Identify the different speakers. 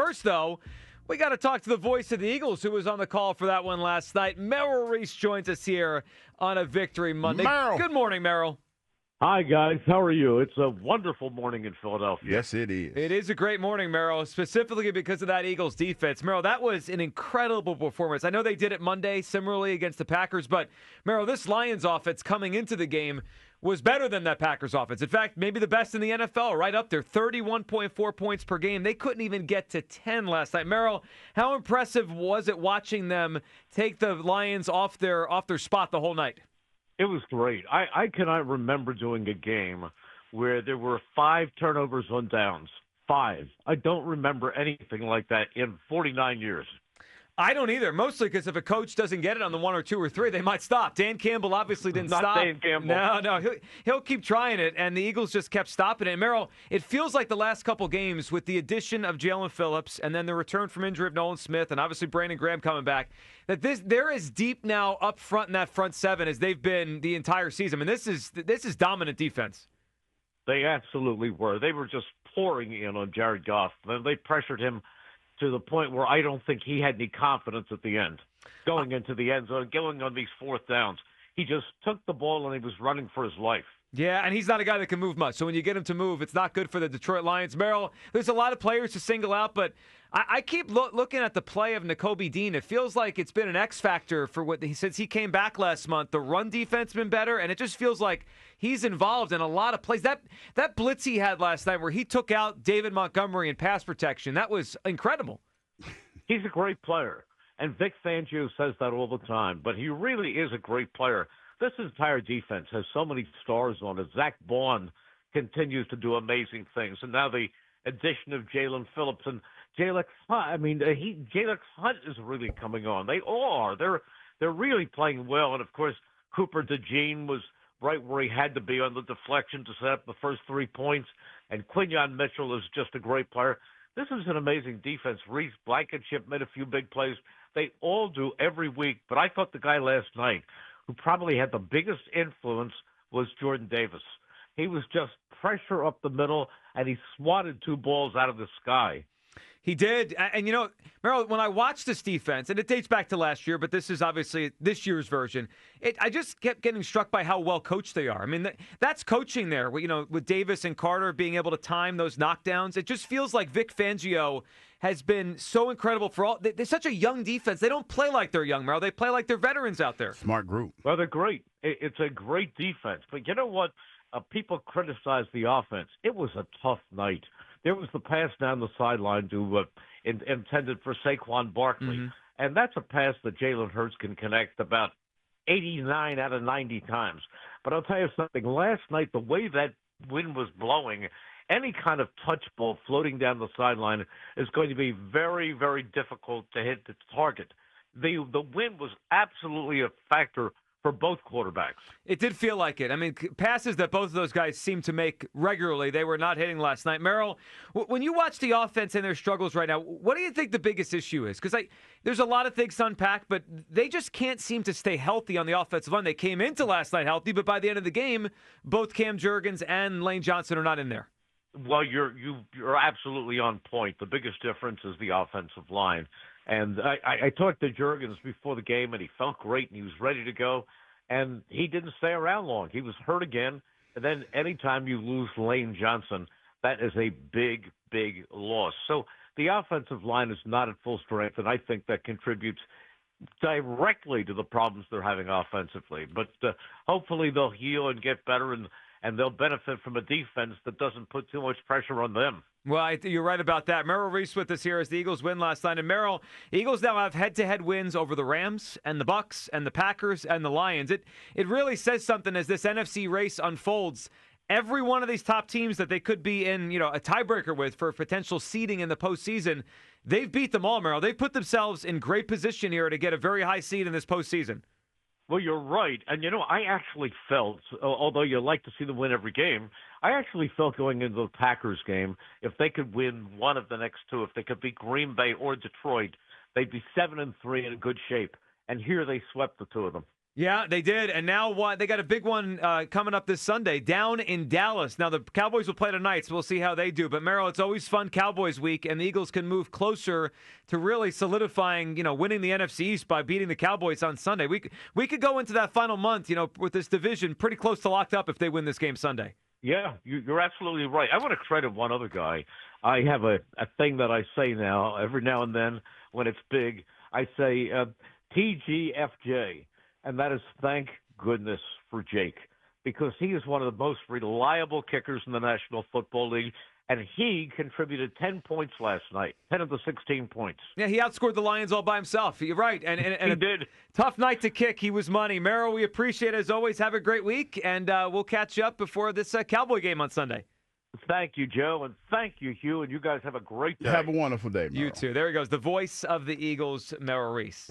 Speaker 1: First, though, we got to talk to the voice of the Eagles who was on the call for that one last night. Merrill Reese joins us here on a Victory Monday.
Speaker 2: Merrill.
Speaker 1: Good morning, Merrill.
Speaker 3: Hi, guys. How are you? It's a wonderful morning in Philadelphia.
Speaker 2: Yes, it is.
Speaker 1: It is a great morning, Merrill, specifically because of that Eagles defense. Merrill, that was an incredible performance. I know they did it Monday similarly against the Packers, but, Merrill, this Lions offense coming into the game was better than that Packers offense. In fact, maybe the best in the NFL, right up there, 31.4 points per game. They couldn't even get to 10 last night. Merrill, how impressive was it watching them take the Lions off their spot the whole night?
Speaker 3: It was great. I cannot remember doing a game where there were 5 turnovers on downs. 5. I don't remember anything like that in 49 years.
Speaker 1: I don't either, mostly because if a coach doesn't get it on the 1 or 2 or 3, they might stop. Dan Campbell obviously didn't stop.
Speaker 3: Not Dan Campbell.
Speaker 1: No, he'll keep trying it, and the Eagles just kept stopping it. And Merrill, it feels like the last couple games with the addition of Jalen Phillips and then the return from injury of Nolan Smith and obviously Brandon Graham coming back, that they're as deep now up front in that front seven as they've been the entire season. I mean, this is dominant defense.
Speaker 3: They absolutely were. They were just pouring in on Jared Goff. They pressured him to the point where I don't think he had any confidence at the end, going into the end zone, going on these 4th downs. He just took the ball and he was running for his life.
Speaker 1: Yeah, and he's not a guy that can move much. So when you get him to move, it's not good for the Detroit Lions. Merrill, there's a lot of players to single out, but I keep looking at the play of Nakobe Dean. It feels like it's been an X factor for since he came back last month. The run defense been better, and it just feels like he's involved in a lot of plays. That blitz he had last night where he took out David Montgomery in pass protection, that was incredible.
Speaker 3: He's a great player, and Vic Fangio says that all the time, but he really is a great player. This entire defense has so many stars on it. Zach Bond continues to do amazing things, and now the addition of Jalen Phillips and Jalen Hunt. I mean, Jalen Hunt is really coming on. They all are. They're really playing well, and of course, Cooper DeJean was right where he had to be on the deflection to set up the first 3 points, and Quinyon Mitchell is just a great player. This is an amazing defense. Reese Blankenship made a few big plays. They all do every week, but I thought the guy last night who probably had the biggest influence was Jordan Davis. He was just pressure up the middle, and he swatted 2 balls out of the sky.
Speaker 1: He did. And, Merrill, when I watched this defense, and it dates back to last year, but this is obviously this year's version, I just kept getting struck by how well coached they are. I mean, that's coaching there, with Davis and Carter being able to time those knockdowns. It just feels like Vic Fangio has been so incredible for all. They're such a young defense. They don't play like they're young, Merrill. They play like they're veterans out there.
Speaker 2: Smart group.
Speaker 3: Well, they're great. It's a great defense. But you know what? People criticize the offense. It was a tough night. There was the pass down the sideline intended for Saquon Barkley. Mm-hmm. And that's a pass that Jalen Hurts can connect about 89 out of 90 times. But I'll tell you something. Last night, the way that wind was blowing, any kind of touch ball floating down the sideline is going to be very, very difficult to hit the target. The wind was absolutely a factor for both quarterbacks.
Speaker 1: It did feel like it. I mean, passes that both of those guys seem to make regularly, they were not hitting last night. Merrill, when you watch the offense and their struggles right now, what do you think the biggest issue is? Because there's a lot of things to unpack, but they just can't seem to stay healthy on the offensive line. They came into last night healthy, but by the end of the game, both Cam Jurgens and Lane Johnson are not in there.
Speaker 3: Well, you're absolutely on point. The biggest difference is the offensive line. And I talked to Jurgens before the game, and he felt great, and he was ready to go. And he didn't stay around long. He was hurt again. And then anytime you lose Lane Johnson, that is a big, big loss. So the offensive line is not at full strength, and I think that contributes directly to the problems they're having offensively. But hopefully they'll heal and get better, and they'll benefit from a defense that doesn't put too much pressure on them.
Speaker 1: Well, you're right about that. Merrill Reese with us here as the Eagles win last night. And Merrill, the Eagles now have head-to-head wins over the Rams and the Bucks and the Packers and the Lions. It really says something as this NFC race unfolds. Every one of these top teams that they could be in, a tiebreaker with for potential seeding in the postseason, they've beat them all, Merrill. They've put themselves in great position here to get a very high seed in this postseason.
Speaker 3: Well, you're right. And, I actually felt, although you like to see them win every game, I actually felt going into the Packers game, if they could win one of the next 2, if they could beat Green Bay or Detroit, they'd be 7-3 in good shape. And here they swept the 2 of them.
Speaker 1: Yeah, they did. And now what? They got a big one coming up this Sunday down in Dallas. Now, the Cowboys will play tonight, so we'll see how they do. But, Merrill, it's always fun Cowboys week, and the Eagles can move closer to really solidifying, winning the NFC East by beating the Cowboys on Sunday. We could go into that final month, with this division pretty close to locked up if they win this game Sunday.
Speaker 3: Yeah, you're absolutely right. I want to credit one other guy. I have a thing that I say now, every now and then when it's big. I say TGFJ. And that is thank goodness for Jake, because he is one of the most reliable kickers in the National Football League, and he contributed 10 points last night, 10 of the 16 points.
Speaker 1: Yeah, he outscored the Lions all by himself. You're right. And
Speaker 3: he did.
Speaker 1: Tough night to kick. He was money. Merrill, we appreciate it as always. Have a great week, and we'll catch you up before this Cowboy game on Sunday.
Speaker 3: Thank you, Joe, and thank you, Hugh, and you guys have a great day.
Speaker 2: Have a wonderful day, Merrill.
Speaker 1: You too. There he goes, the voice of the Eagles, Merrill Reese.